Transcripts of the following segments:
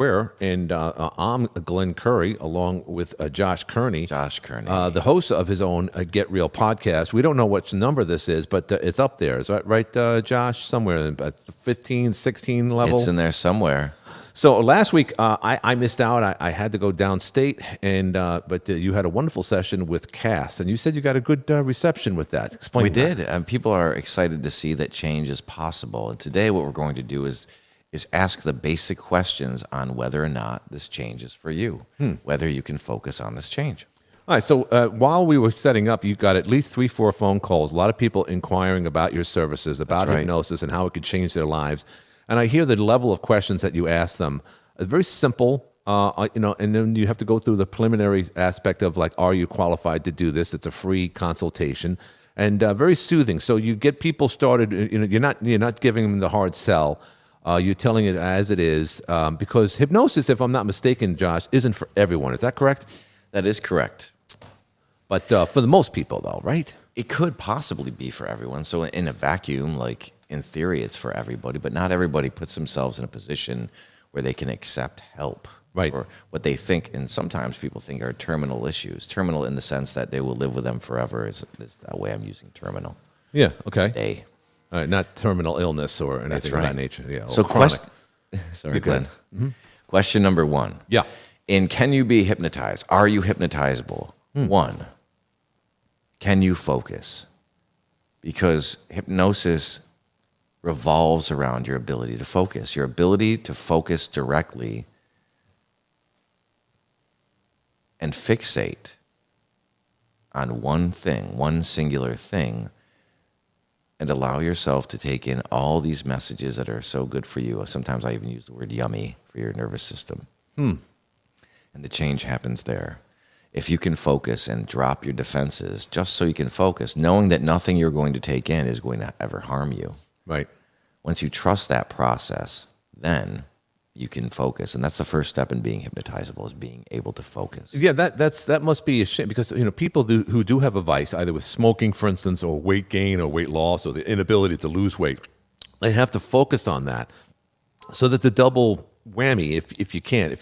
Square, and I'm Glenn Curry, along with Josh Kearney. Josh Kearney. The host of his own Get Real podcast. We don't know which number this is, but it's up there. Is that right, Josh? Somewhere at the 15, 16 level? It's in there somewhere. So last week, I missed out. I had to go downstate, but you had a wonderful session with Cass, and you said you got a good reception with that. Explain We that. did. And people are excited to see that change is possible. And today what we're going to do is ask the basic questions on whether or not this change is for you, whether you can focus on this change. All right, so while we were setting up, you got at least 3-4 phone calls, a lot of people inquiring about your services, about right. hypnosis and how it could change their lives. And I hear the level of questions that you ask them. It's very simple, and then you have to go through the preliminary aspect of like, are you qualified to do this? It's a free consultation and very soothing. So you get people started, you're not giving them the hard sell. You're telling it as it is, because hypnosis, if I'm not mistaken, Josh, isn't for everyone. Is that correct? That is correct. But for the most people, though, right? It could possibly be for everyone. So in a vacuum, like in theory, it's for everybody, but not everybody puts themselves in a position where they can accept help. Right. Or what they think, and sometimes people think are terminal issues. Terminal in the sense that they will live with them forever is that way I'm using terminal. Yeah, okay. Day. All right, not terminal illness or anything That's of right. that nature. Yeah, So or chronic. Sorry, You're good. Glenn. Question number 1. Yeah. In can you be hypnotized? Are you hypnotizable? 1, can you focus? Because hypnosis revolves around your ability to focus. Your ability to focus directly and fixate on one thing, one singular thing, and allow yourself to take in all these messages that are so good for you. Sometimes I even use the word yummy for your nervous system. And the change happens there. If you can focus and drop your defenses just so you can focus, knowing that nothing you're going to take in is going to ever harm you. Right. Once you trust that process, then you can focus. And that's the first step in being hypnotizable, is being able to focus. Yeah, that must be a shame because people who do have a vice, either with smoking, for instance, or weight gain or weight loss or the inability to lose weight, they have to focus on that so that the double whammy, if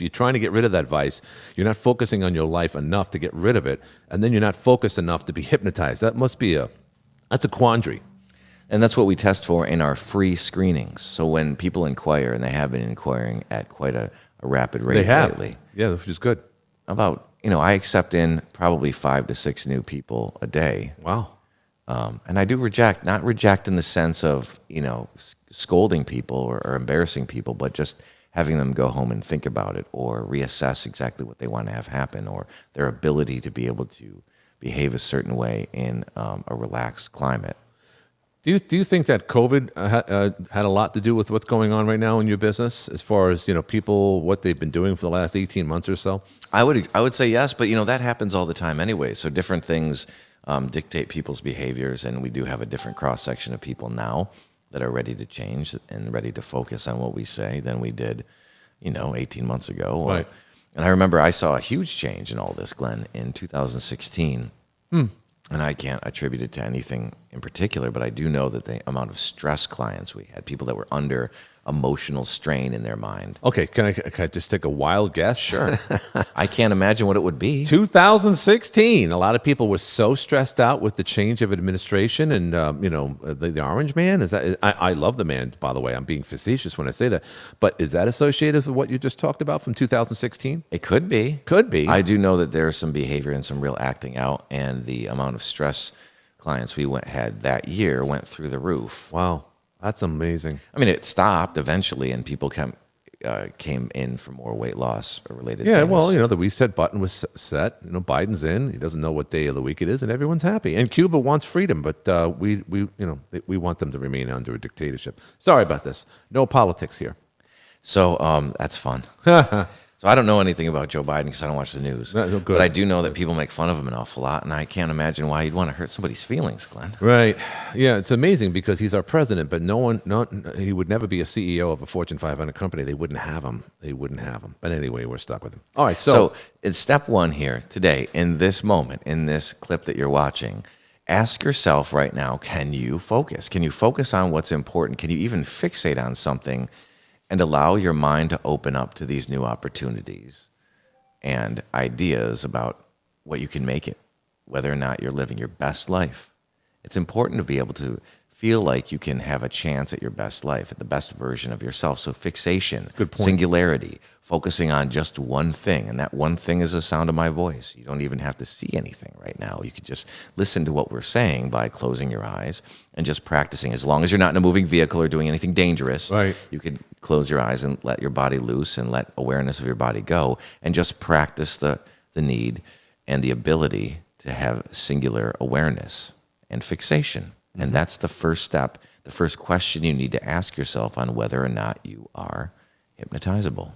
you're trying to get rid of that vice, you're not focusing on your life enough to get rid of it, and then you're not focused enough to be hypnotized. That must be that's a quandary. And that's what we test for in our free screenings. So when people inquire, and they have been inquiring at quite a rapid rate They have. lately. Yeah, which is good. About, I accept in probably 5 to 6 new people a day. Wow. And I do not reject in the sense of, scolding people or embarrassing people, but just having them go home and think about it or reassess exactly what they want to have happen or their ability to be able to behave a certain way in a relaxed climate. Do you think that COVID had a lot to do with what's going on right now in your business, as far as people what they've been doing for the last 18 months or so? I would say yes, but that happens all the time anyway. So different things dictate people's behaviors, and we do have a different cross section of people now that are ready to change and ready to focus on what we say than we did, 18 months ago. Right. And I remember I saw a huge change in all this, Glenn, in 2016. And I can't attribute it to anything in particular, but I do know that the amount of stress clients we had, people that were under emotional strain in their mind. Okay, can I just take a wild guess? Sure. I can't imagine what it would be. 2016. A lot of people were so stressed out with the change of administration and the Orange Man. Is that? I love the man, by the way. I'm being facetious when I say that, but is that associated with what you just talked about from 2016? It could be. Could be. I do know that there's some behavior and some real acting out, and the amount of stress clients we had that year went through the roof. Wow, that's amazing. I mean, it stopped eventually, and people came in for more weight loss related. Yeah, things. well, the reset button was set. Biden's in. He doesn't know what day of the week it is, and everyone's happy. And Cuba wants freedom, but we want them to remain under a dictatorship. Sorry about this. No politics here. So that's fun. So I don't know anything about Joe Biden because I don't watch the news. No, good. But I do know that people make fun of him an awful lot, and I can't imagine why you'd want to hurt somebody's feelings, Glenn. Right. Yeah, it's amazing because he's our president, but he would never be a CEO of a Fortune 500 company. They wouldn't have him. But anyway, we're stuck with him. All right, So it's step 1 here today, in this moment, in this clip that you're watching. Ask yourself right now, can you focus? Can you focus on what's important? Can you even fixate on something and allow your mind to open up to these new opportunities and ideas about what you can make it, whether or not you're living your best life. It's important to be able to feel like you can have a chance at your best life, at the best version of yourself. So fixation, Good point. singularity, focusing on just one thing, and that one thing is the sound of my voice. You don't even have to see anything right now. You could just listen to what we're saying by closing your eyes and just practicing. As long as you're not in a moving vehicle or doing anything dangerous, Right. you could close your eyes and let your body loose and let awareness of your body go and just practice the need and the ability to have singular awareness and fixation. And that's the first step, the first question you need to ask yourself on whether or not you are hypnotizable.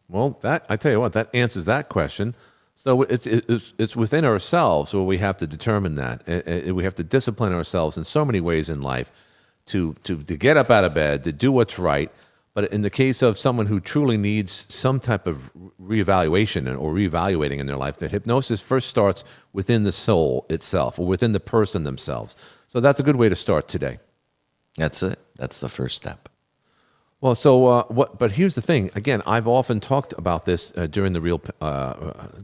Well, that I tell you what, that answers that question. So it's within ourselves where we have to determine that. We have to discipline ourselves in so many ways in life to get up out of bed, to do what's right. But in the case of someone who truly needs some type of reevaluation or reevaluating in their life, that hypnosis first starts within the soul itself or within the person themselves. So that's a good way to start today. That's it. That's the first step. Well, so what? But here's the thing. Again, I've often talked about this during the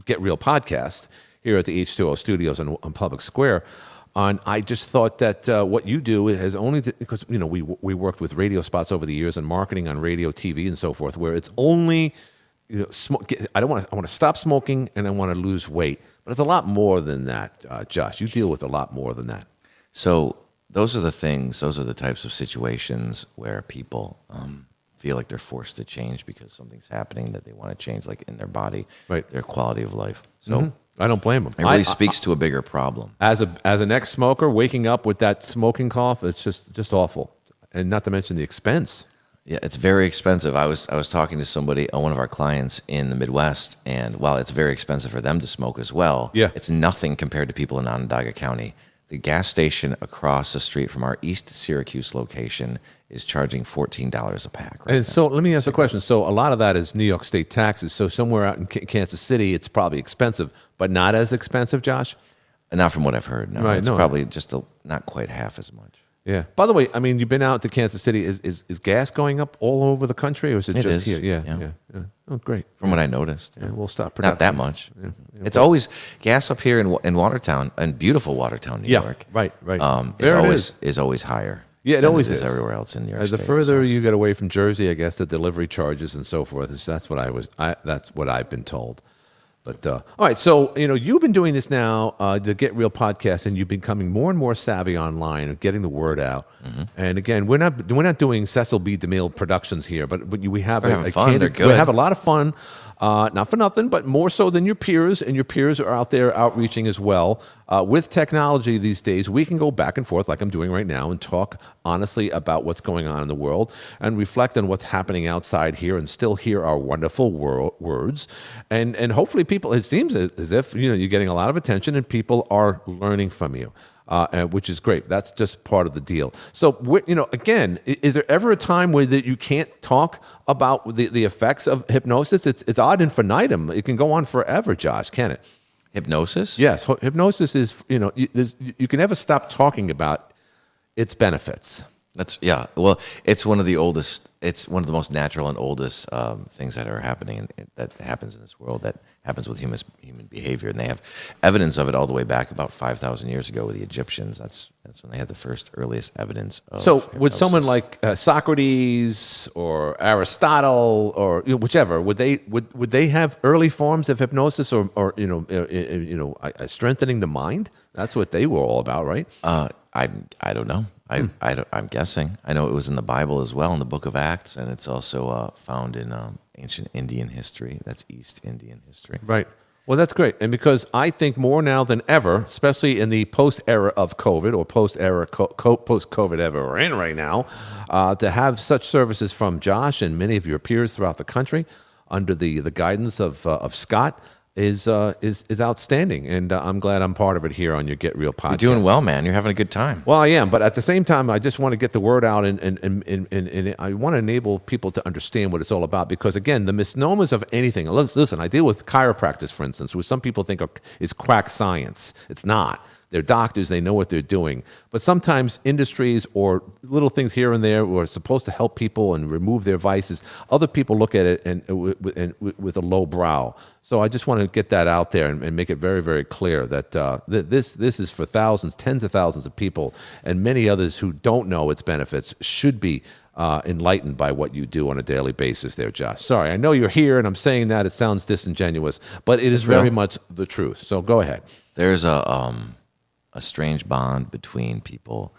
Get Real podcast here at the H2O Studios on Public Square. And I just thought that what you do has only because we worked with radio spots over the years and marketing on radio, TV, and so forth, where it's only I want to stop smoking and I want to lose weight, but it's a lot more than that, Josh. You deal with a lot more than that. So those are the types of situations where people feel like they're forced to change because something's happening that they want to change, like in their body, Right. their quality of life. So I don't blame them. it really speaks to a bigger problem. As an ex-smoker, waking up with that smoking cough, it's just awful, and not to mention the expense. Yeah, it's very expensive. I was talking to somebody, one of our clients in the Midwest, and while it's very expensive for them to smoke as well, Yeah. it's nothing compared to people in Onondaga County. The gas station across the street from our East Syracuse location is charging $14 a pack. Right And so let me ask a question. So a lot of that is New York State taxes. So somewhere out in Kansas City, it's probably expensive, but not as expensive, Josh? Not from what I've heard. No, Right, it's no. probably just not quite half as much. Yeah. By the way, I mean, you've been out to Kansas City. Is gas going up all over the country, or is it It just is, here? yeah. Yeah. Oh, great. From what I noticed. Yeah, we'll stop Not that production. much. It's always gas up here in Watertown, and beautiful Watertown, New Yeah, York. right. There it is always higher. Yeah, it than always it is. everywhere else in New York As the State, further so. you get away from Jersey, I guess the delivery charges and so forth. That's what I've been told. But all right, so you've been doing this now, the Get Real podcast, and you've been becoming more and more savvy online and getting the word out. And again, we're not doing Cecil B. DeMille productions here, but we have We're having fun. They're good. We have a lot of fun, not for nothing, but more so than your peers, and your peers are out there outreaching as well. With technology these days, we can go back and forth like I'm doing right now and talk honestly about what's going on in the world and reflect on what's happening outside here and still hear our wonderful words. And hopefully people, it seems as if you're getting a lot of attention and people are learning from you. Which is great. That's just part of the deal. So, again, is there ever a time where that you can't talk about the effects of hypnosis? It's ad infinitum. It can go on forever, Josh, can it? Hypnosis? Yes, hypnosis is, you can never stop talking about its benefits. Well, it's one of the oldest. It's one of the most natural and oldest things that are happening. That happens in this world. That happens with human behavior, and they have evidence of it all the way back about 5,000 years ago with the Egyptians. That's when they had the first earliest evidence. So, would hypnosis. someone like Socrates or Aristotle or whichever would they have early forms of hypnosis or strengthening the mind? That's what they were all about, right? I don't know. I'm guessing. I know it was in the Bible as well, in the Book of Acts, and it's also found in ancient Indian history. That's East Indian history. Right. Well, that's great. And because I think more now than ever, especially in the post-era of COVID or post-COVID era we're in right now, to have such services from Josh and many of your peers throughout the country under the guidance of Scott is outstanding. And I'm glad I'm part of it here on your Get Real podcast. You're doing well, man. You're having a good time. Well, I am, but at the same time, I just want to get the word out, and I want to enable people to understand what it's all about. Because again, the misnomers of anything. Listen, I deal with chiropractors, for instance, which some people think is quack science. It's not. They're doctors. They know what they're doing. But sometimes industries or little things here and there were supposed to help people and remove their vices. Other people look at it and with a low brow. So I just want to get that out there and make it very, very clear that this is for thousands, tens of thousands of people, and many others who don't know its benefits should be enlightened by what you do on a daily basis there, Josh. Sorry, I know you're here, and I'm saying that it sounds disingenuous, but it is very much the truth. So go ahead. There's a strange bond between people,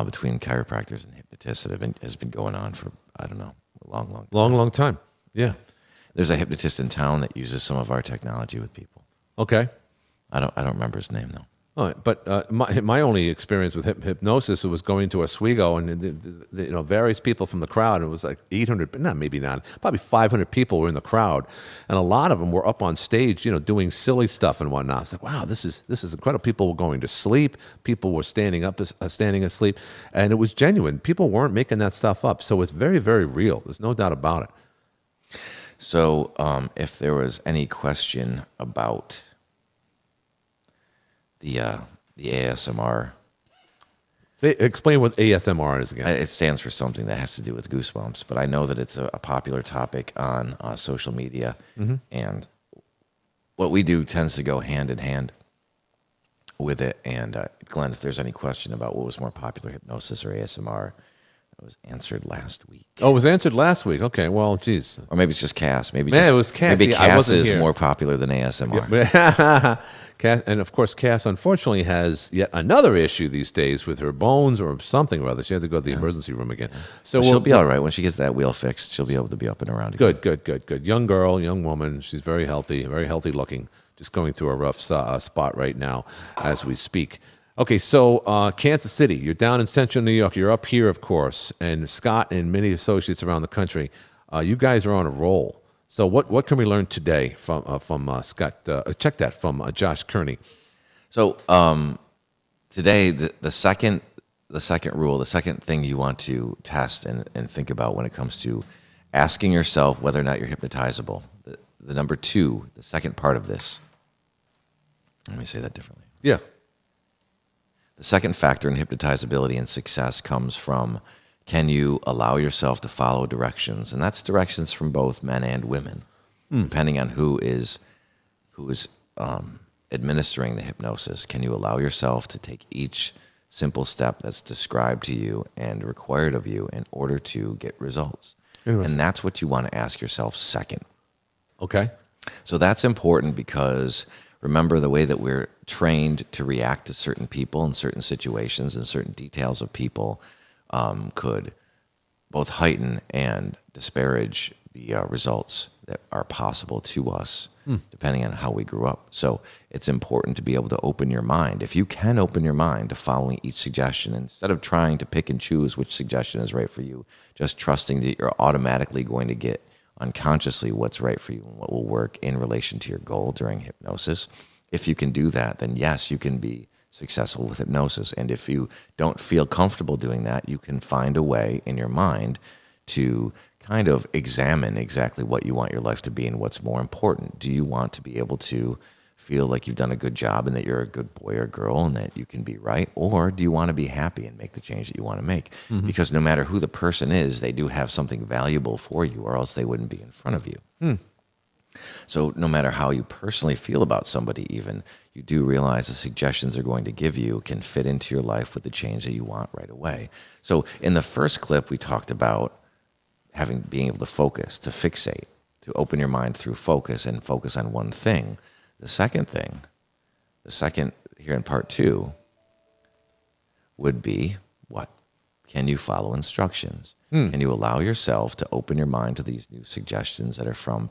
between chiropractors and hypnotists that has been going on for, I don't know, a long Time. Yeah. There's a hypnotist in town that uses some of our technology with people. Okay. I don't remember his name though. All right, but my only experience with hypnosis was going to Oswego, and various people from the crowd. It was like 800, but maybe not, probably 500 people were in the crowd, and a lot of them were up on stage, doing silly stuff and whatnot. I was like, wow, this is incredible. People were going to sleep. People were standing asleep, and it was genuine. People weren't making that stuff up, so it's very, very real. There's no doubt about it. So, if there was any question about the ASMR. Explain what ASMR is again. It stands for something that has to do with goosebumps, but I know that it's a popular topic on social media, and what we do tends to go hand in hand with it. And Glenn, if there's any question about what was more popular, hypnosis or ASMR, it was answered last week. Oh, it was answered last week. Okay, well, geez. Or maybe it's just Cass. It was Cass. Maybe I Cass wasn't is here. more popular than ASMR. Yeah, Cass, and of course, Cass unfortunately has yet another issue these days with her bones or something or other. She had to go to the emergency room again. So she'll be all right when she gets that wheel fixed. She'll be able to be up and around again. Good. Young girl, young woman. She's very healthy looking. Just going through a rough spot right now as we speak. Okay, so Kansas City, you're down in central New York. You're up here, of course, and Scott and many associates around the country. You guys are on a roll. So what can we learn today from Scott? Check that from Josh Kearney. So today, the second rule, the second thing you want to test and think about when it comes to asking yourself whether or not you're hypnotizable. The number two, the second part of this. Let me say that differently. Yeah. The second factor in hypnotizability and success comes from, can you allow yourself to follow directions? And that's directions from both men and women, depending on who is administering the hypnosis. Can you allow yourself to take each simple step that's described to you and required of you in order to get results? And that's what you want to ask yourself second. Okay. So that's important because remember, the way that we're trained to react to certain people and certain situations and certain details of people could both heighten and disparage the results that are possible to us, depending on how we grew up. So it's important to be able to open your mind. If you can open your mind to following each suggestion, instead of trying to pick and choose which suggestion is right for you, just trusting that you're automatically going to get unconsciously what's right for you and what will work in relation to your goal during hypnosis. If you can do that, then yes, you can be successful with hypnosis. And if you don't feel comfortable doing that, you can find a way in your mind to kind of examine exactly what you want your life to be and what's more important. Do you want to be able to feel like you've done a good job and that you're a good boy or girl and that you can be right? Or do you want to be happy and make the change that you want to make? Because no matter who the person is, they do have something valuable for you, or else they wouldn't be in front of you. So no matter how you personally feel about somebody even, you do realize the suggestions they're going to give you can fit into your life with the change that you want right away. So in the first clip, we talked about being able to focus, to fixate, to open your mind through focus and focus on one thing. The second here in part two, would be what? Can you follow instructions? Can you allow yourself to open your mind to these new suggestions that are from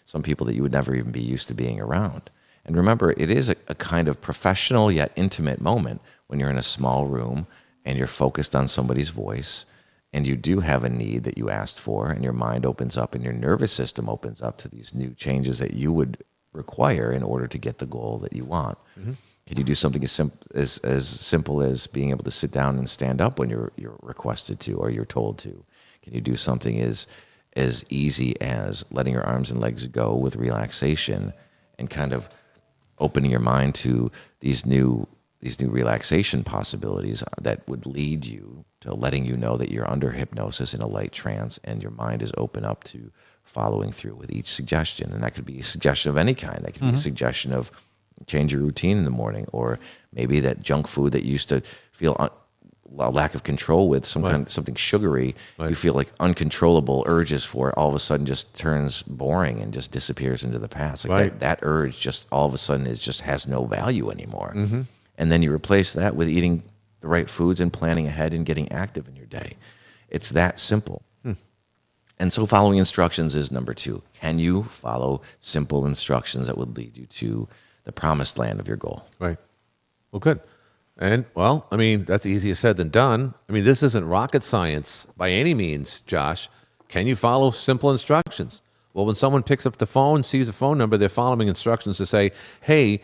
some people that you would never even be used to being around? And remember, it is a kind of professional yet intimate moment when you're in a small room and you're focused on somebody's voice and you do have a need that you asked for, and your mind opens up and your nervous system opens up to these new changes that you would require in order to get the goal that you want. Can you do something as simple as being able to sit down and stand up when you're requested to or you're told to? Can you do something as easy as letting your arms and legs go with relaxation and kind of opening your mind to these new these new relaxation possibilities that would lead you to letting you know that you're under hypnosis in a light trance, and your mind is open up to following through with each suggestion. And that could be a suggestion of any kind. That could be a suggestion of change your routine in the morning, or maybe that junk food that you used to feel a lack of control with, something sugary, you feel like uncontrollable urges for it, all of a sudden just turns boring and just disappears into the past. Like that urge just all of a sudden just has no value anymore. And then you replace that with eating the right foods and planning ahead and getting active in your day. It's that simple. And so following instructions is number 2. Can you follow simple instructions that would lead you to the promised land of your goal? Right. Well, good. And, well, I mean, that's easier said than done. I mean, this isn't rocket science by any means, Josh. Can you follow simple instructions? Well, when someone picks up the phone, sees a phone number, they're following instructions to say, hey,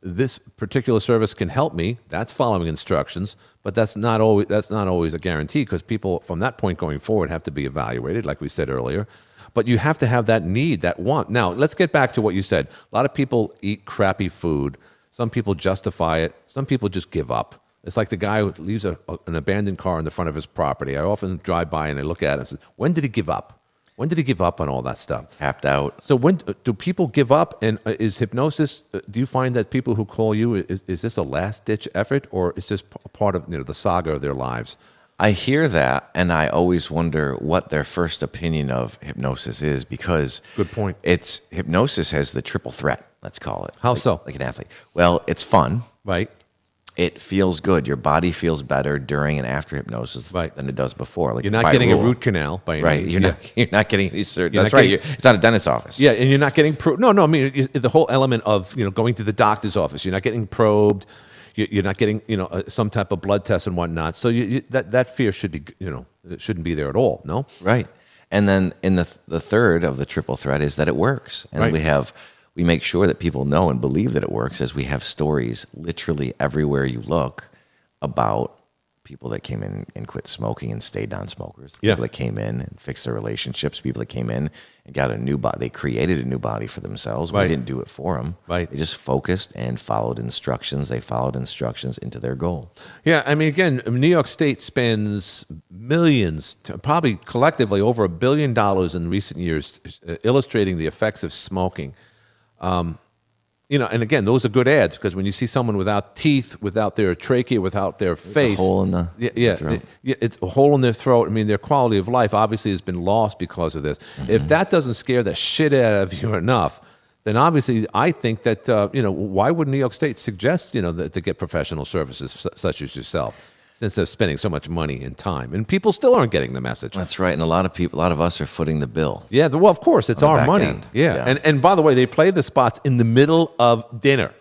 this particular service can help me. That's following instructions, but that's not always a guarantee, because people from that point going forward have to be evaluated, like we said earlier. But you have to have that need, that want. Now, let's get back to what you said. A lot of people eat crappy food. Some people justify it. Some people just give up. It's like the guy who leaves an abandoned car in the front of his property. I often drive by and I look at it and say, when did he give up? When did he give up on all that stuff? Tapped out. So when do people give up? And is hypnosis, do you find that people who call you, is this a last-ditch effort, or is this part of the saga of their lives? I hear that, and I always wonder what their first opinion of hypnosis is, because Good point. Hypnosis has the triple threat, let's call it. How so? Like an athlete. Well, it's fun. Right. It feels good. Your body feels better during and after hypnosis than it does before. Like, you're not getting a root canal by any means. You're not getting any surgery. That's right. It's not a dentist's office. Yeah, and you're not getting probed. No, I mean, the whole element of going to the doctor's office. You're not getting probed. You're not getting some type of blood test and whatnot. So that fear should be it shouldn't be there at all. No. Right. And then in the third of the triple threat is that it works, and we make sure that people know and believe that it works, as we have stories literally everywhere you look about people that came in and quit smoking and stayed non-smokers. People that came in and fixed their relationships. People that came in and got a new body. They created a new body for themselves. We didn't do it for them. They just focused and followed instructions. They followed instructions into their goal. Yeah, I mean, again, New York State spends millions, probably collectively over $1 billion in recent years, illustrating the effects of smoking. And again, those are good ads, because when you see someone without teeth, without their trachea, without their face, a hole in the throat. It's a hole in their throat. I mean, their quality of life obviously has been lost because of this. If that doesn't scare the shit out of you enough, then obviously I think that why would New York State suggest to get professional services such as yourself, since they're spending so much money and time, and people still aren't getting the message. That's right, and a lot of us are footing the bill. Yeah, well, of course, it's our money. End. Yeah, and by the way, they play the spots in the middle of dinner,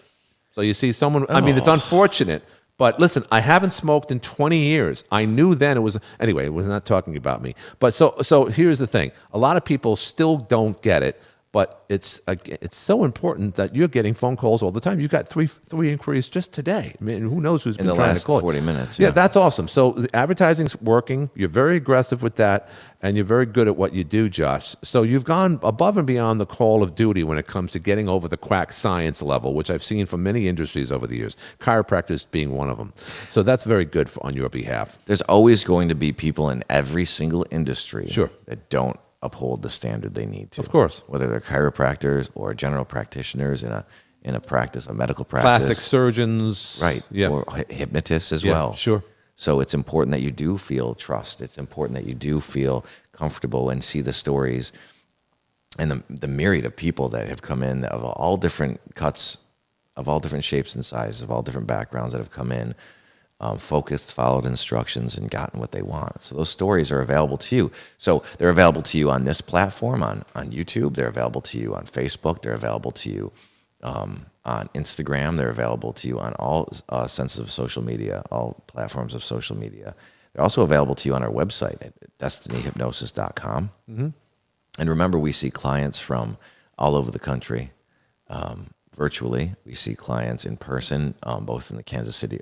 so you see someone. I mean, it's unfortunate, but listen, I haven't smoked in 20 years. I knew then it was anyway. It was not talking about me, but so here's the thing: a lot of people still don't get it. But it's so important that you're getting phone calls all the time. You got three inquiries just today. I mean, who knows who's been trying to call? In the last 40 minutes. Yeah, that's awesome. So the advertising's working. You're very aggressive with that, and you're very good at what you do, Josh. So you've gone above and beyond the call of duty when it comes to getting over the quack science level, which I've seen from many industries over the years, chiropractors being one of them. So that's very good on your behalf. There's always going to be people in every single industry Sure. that don't uphold the standard they need to. Of course. Whether they're chiropractors or general practitioners in a practice, a medical practice. Plastic surgeons. Right. Yeah. Or hypnotists as well. Sure. So it's important that you do feel trust. It's important that you do feel comfortable and see the stories and the myriad of people that have come in of all different cuts, of all different shapes and sizes, of all different backgrounds that have come in, focused, followed instructions, and gotten what they want. So those stories are available to you. So they're available to you on this platform, on YouTube. They're available to you on Facebook. They're available to you on Instagram. They're available to you on all senses of social media, all platforms of social media. They're also available to you on our website at destinyhypnosis.com. And remember, we see clients from all over the country. Virtually, we see clients in person, both in the Kansas City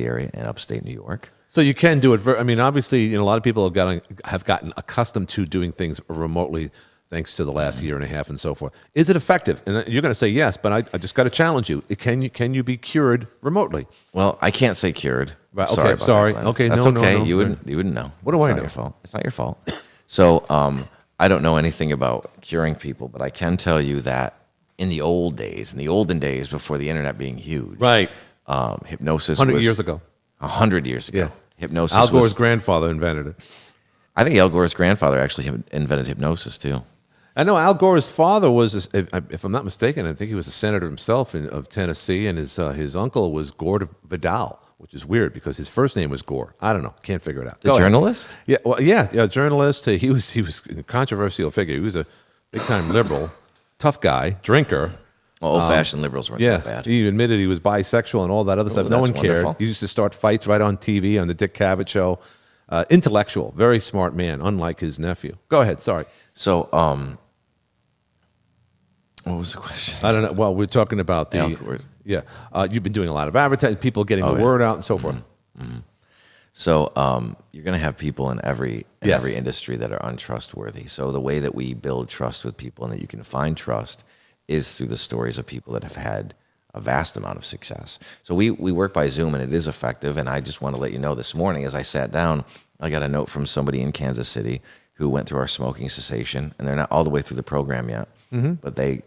area and upstate New York. So you can do it. I mean, obviously, a lot of people have gotten accustomed to doing things remotely thanks to the last year and a half and so forth. Is it effective? And you're going to say yes, but I just got to challenge you. Can you be cured remotely? Well, I can't say cured. Right, okay, Sorry about sorry. that, Glenn. Okay, that's no, okay. no. You wouldn't know. What do It's I not know? Your fault. It's not your fault. So I don't know anything about curing people, but I can tell you that in the olden days before the internet being huge, Right. Hypnosis 100 was years ago. 100 years ago. Yeah. Hypnosis Al Gore's was. grandfather invented it. I think Al Gore's grandfather actually invented hypnosis too. I know Al Gore's father was, if I'm not mistaken, I think he was a senator himself of Tennessee, and his uncle was Gore Vidal, which is weird because his first name was Gore. I don't know, can't figure it out. The Go ahead. journalist? Yeah, well, yeah, journalist. He was a controversial figure. He was a big time liberal, tough guy, drinker. Well, old-fashioned liberals weren't Yeah, that bad. he admitted he was bisexual and all that other stuff. No that's one cared. wonderful. He used to start fights right on TV on the Dick Cavett show. Intellectual, very smart man, unlike his nephew. Go ahead. Sorry. So, what was the question? I don't know. Well, we're talking about Al the Gore. yeah. You've been doing a lot of advertising, people getting the word out and so forth. So you're going to have people in every Yes. industry that are untrustworthy. So the way that we build trust with people and that you can find trust is through the stories of people that have had a vast amount of success. So we work by Zoom, and it is effective. And I just want to let you know this morning as I sat down, I got a note from somebody in Kansas City who went through our smoking cessation, and they're not all the way through the program yet, but they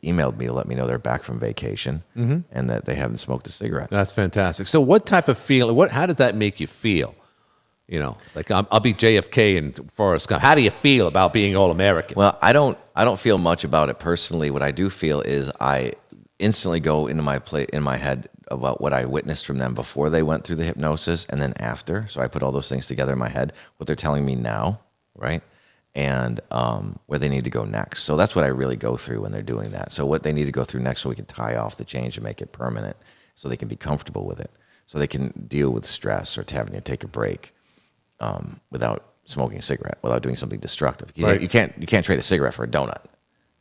emailed me to let me know they're back from vacation and that they haven't smoked a cigarette. That's fantastic. So, what type of feeling? How does that make you feel? You know, it's like I'll be JFK and Forrest Gump. How do you feel about being all American? Well, I don't feel much about it personally. What I do feel is I instantly go into in my head about what I witnessed from them before they went through the hypnosis and then after. So I put all those things together in my head, what they're telling me now, right? And where they need to go next. So that's what I really go through when they're doing that. So what they need to go through next so we can tie off the change and make it permanent so they can be comfortable with it. So they can deal with stress or having to take a break without smoking a cigarette, without doing something destructive. Right. You can't trade a cigarette for a donut,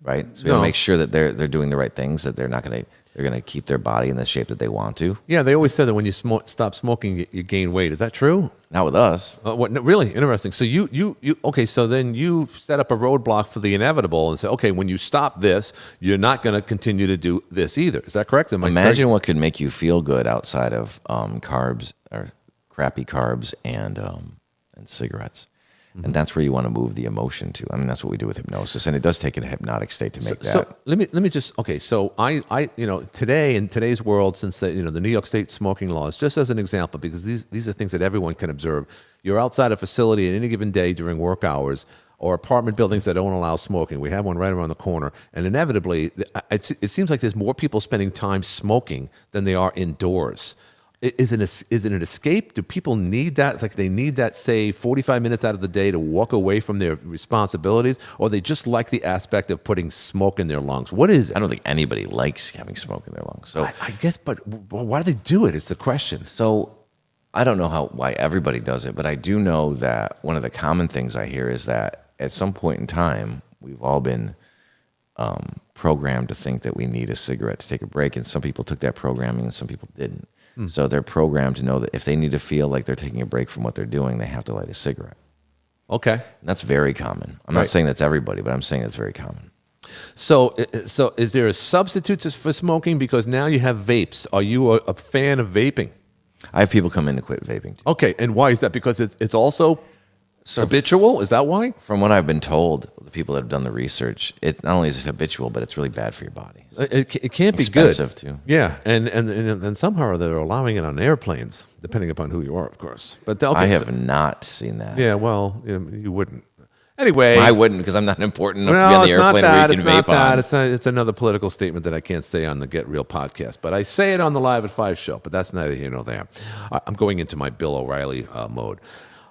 right? So we No. want to make sure that they're doing the right things, that they're going to keep their body in the shape that they want to. Yeah, they always said that when you stop smoking, you gain weight. Is that true? Not with us. What? No, really interesting. So you okay? So then you set up a roadblock for the inevitable and say, okay, when you stop this, you're not going to continue to do this either. Is that correct? Am I Imagine what could make you feel good outside of carbs or crappy carbs and cigarettes. And that's where you want to move the emotion to. I mean, that's what we do with hypnosis, and it does take a hypnotic state to make that. So let me just okay. So I today in today's world, since the the New York State smoking laws, just as an example, because these are things that everyone can observe. You're outside a facility at any given day during work hours, or apartment buildings that don't allow smoking. We have one right around the corner, and inevitably, it seems like there's more people spending time smoking than they are indoors. Is it an escape? Do people need that? It's like they need that, say, 45 minutes out of the day to walk away from their responsibilities, or they just like the aspect of putting smoke in their lungs? What is it? I don't think anybody likes having smoke in their lungs. So I guess, but why do they do it? Is the question. So I don't know why everybody does it, but I do know that one of the common things I hear is that at some point in time, we've all been programmed to think that we need a cigarette to take a break. And some people took that programming and some people didn't. So they're programmed to know that if they need to feel like they're taking a break from what they're doing, they have to light a cigarette. Okay. And that's very common. I'm Right. not saying that's everybody, but I'm saying that's very common. So is there a substitute for smoking? Because now you have vapes. Are you a fan of vaping? I have people come in to quit vaping too. Okay, and why is that? Because it's also habitual? Is that why? From what I've been told, the people that have done the research, it not only is it habitual, but it's really bad for your body. It can't be good. Expensive, too. Yeah, and somehow they're allowing it on airplanes, depending upon who you are, of course. But okay, I have not seen that. Yeah, well, you wouldn't. Anyway, I wouldn't because I'm not important enough to be no, on the it's not airplane that. where you It's can not vape that. on. It's another political statement that I can't say on the Get Real podcast, but I say it on the Live at 5 show. But that's neither here nor there. I'm going into my Bill O'Reilly mode.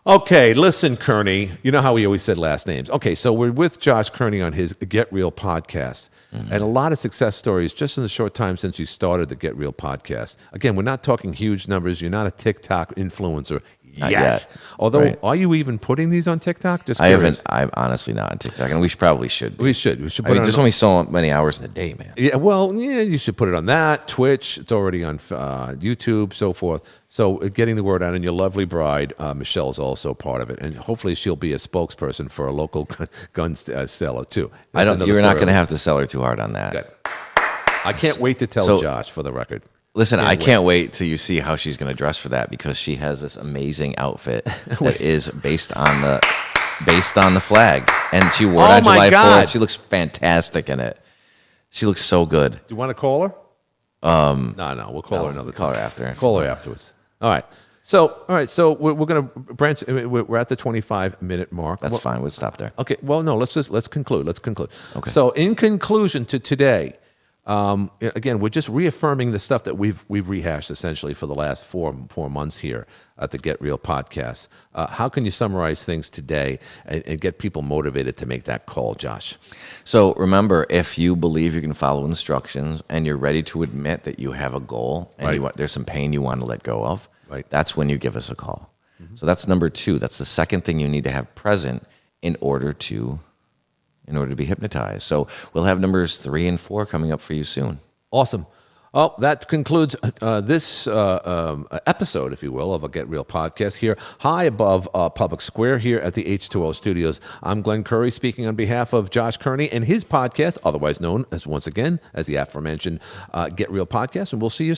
Okay, listen, Kearney. You know how we always said last names. Okay, so we're with Josh Kearney on his Get Real podcast. And a lot of success stories just in the short time since you started the Get Real podcast. Again, we're not talking huge numbers. You're not a TikTok influencer Not yet. Although, Right. are you even putting these on TikTok? Just I curious. haven't. I'm honestly not on TikTok, and we probably should. We should. We should I put mean, it there's on. only so many hours in the day, man. Yeah, well, yeah, you should put it on that, Twitch. It's already on YouTube, so forth. So getting the word out, and your lovely bride, Michelle's also part of it. And hopefully she'll be a spokesperson for a local gun seller, too. I That's don't. another You're not story. going to have to sell her too hard on that. Good. I can't wait to tell So- Josh, for the record. Listen, I wait. can't wait till you see how she's going to dress for that, because she has this amazing outfit that is based on the flag, and she wore it Oh on my July God. 4th. She looks fantastic in it. She looks so good. Do you want to call her? No, we'll call her another time. Call her after. Call her afterwards. All right. So we're going to branch. We're at the 25-minute mark. That's Well, fine. We'll stop there. Okay. Well, no. Let's conclude. Okay. So, in conclusion to today, again, we're just reaffirming the stuff that we've rehashed essentially for the last four months here at the Get Real podcast. How can you summarize things today and get people motivated to make that call, Josh? So remember, if you believe you can follow instructions and you're ready to admit that you have a goal and Right. there's some pain you want to let go of, Right. that's when you give us a call. So that's number 2. That's the second thing you need to have present in order to be hypnotized. So we'll have numbers 3 and 4 coming up for you soon. Awesome. Well, that concludes this episode, if you will, of a Get Real podcast here, high above Public Square here at the H2O Studios. I'm Glenn Curry, speaking on behalf of Josh Kearney and his podcast, otherwise known as, once again, as the aforementioned Get Real podcast, and we'll see you